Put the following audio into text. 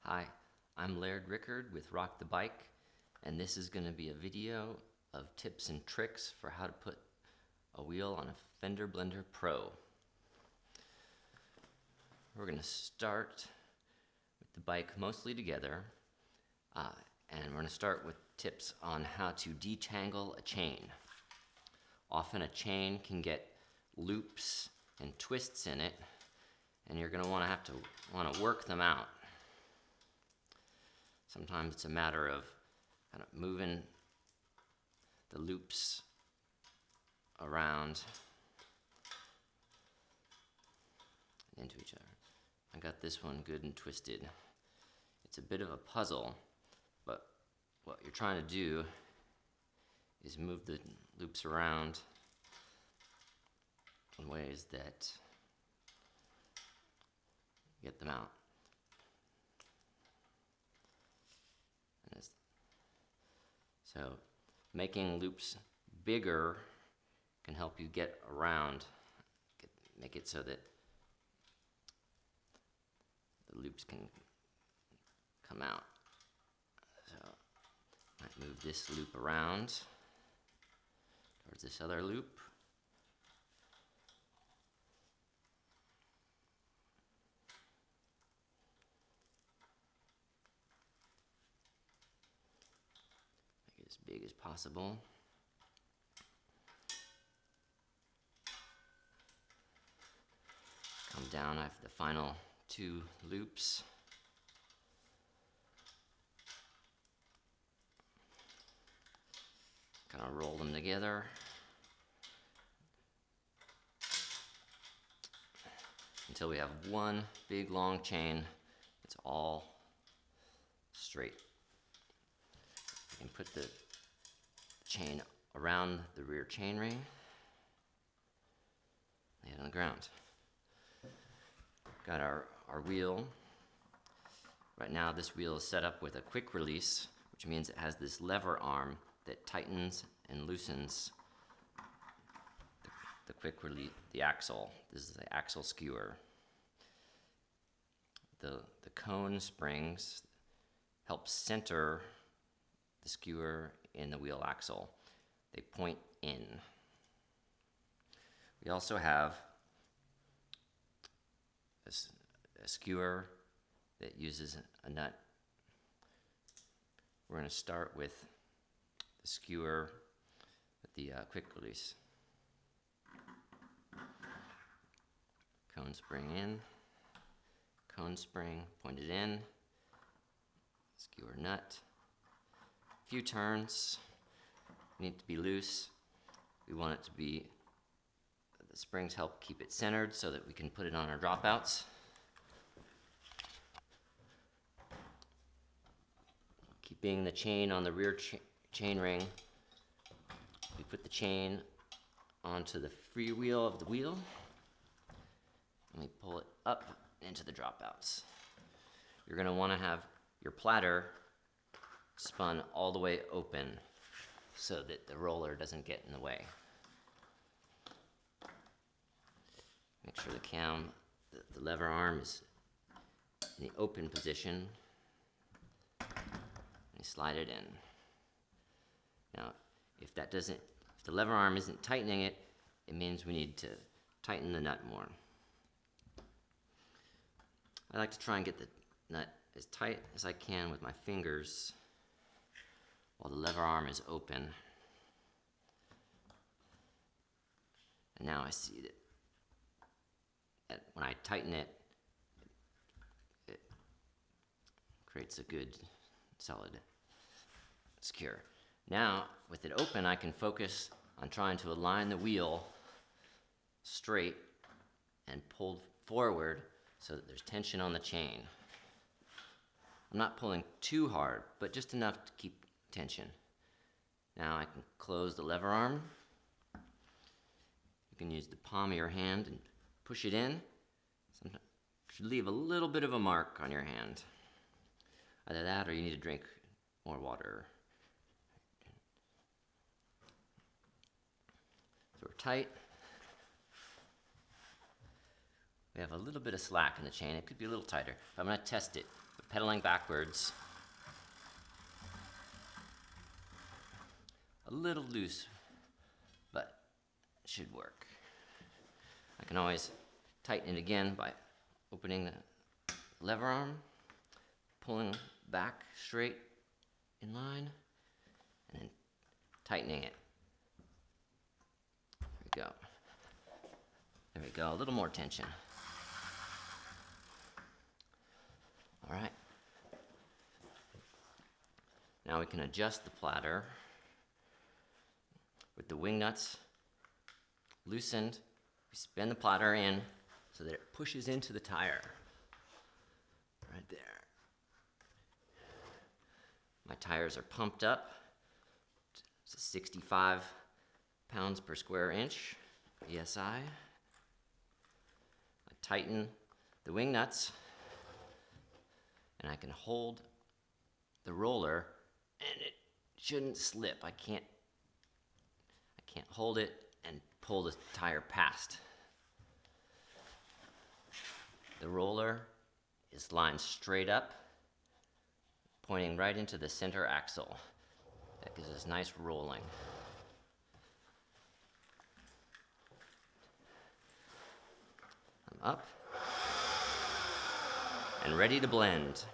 Hi, I'm Laird with Rock the Bike, and this is going to be a video of tips and tricks for how to put a wheel on a Fender Blender Pro. We're going to start with the bike mostly together, and we're going to start with tips on how to detangle a chain. Often a chain can get loops and twists in it, and you're going to want to work them out. Sometimes it's a matter of kind of moving the loops around into each other. I got this one good and twisted. It's a bit of a puzzle, but what you're trying to do is move the loops around in ways that get them out. So making loops bigger can help you get around, make it so that the loops can come out. So I might move this loop around towards this other loop. As big as possible. Come down after the final two loops. Kind of roll them together until we have one big long chain. It's all straight. You can put the chain around the rear chainring, lay it on the ground. Got our wheel. Right now this wheel is set up with a quick release, which means it has this lever arm that tightens and loosens the quick release, the axle. This is the axle skewer. The cone springs help center the skewer in the wheel axle. They point in. We also have a skewer that uses a nut. We're going to start with the skewer with the quick release. Cone spring in, cone spring pointed in, skewer nut. Few turns, need to be loose. We want it to be, the springs help keep it centered so that we can put it on our dropouts. Keeping the chain on the rear chain ring, we put the chain onto the free wheel of the wheel, and we pull it up into the dropouts. You're going to want to have your platter spun all the way open so that the roller doesn't get in the way. Make sure the lever arm is in the open position. And slide it in. Now, if the lever arm isn't tightening it, it means we need to tighten the nut more. I like to try and get the nut as tight as I can with my fingers while the lever arm is open. And now I see that when I tighten it, it creates a good, solid skewer. Now, with it open, I can focus on trying to align the wheel straight and pull forward so that there's tension on the chain. I'm not pulling too hard, but just enough to keep tension. Now I can close the lever arm. You can use the palm of your hand and push it in. Sometimes you should leave a little bit of a mark on your hand. Either that or you need to drink more water. So we're tight. We have a little bit of slack in the chain. It could be a little tighter. I'm going to test it. pedaling backwards. A little loose, but it should work. I can always tighten it again by opening the lever arm, pulling back straight in line, and then tightening it. There we go. There we go, a little more tension. All right. Now we can adjust the platter with the wing nuts loosened. We spin the platter in so that it pushes into the tire. Right there. My tires are pumped up. It's 65 pounds per square inch, PSI. I tighten the wing nuts, and I can hold the roller, and it shouldn't slip. I can't hold it and pull the tire past. The roller is lined straight up, pointing right into the center axle. That gives us nice rolling. I'm up and ready to blend.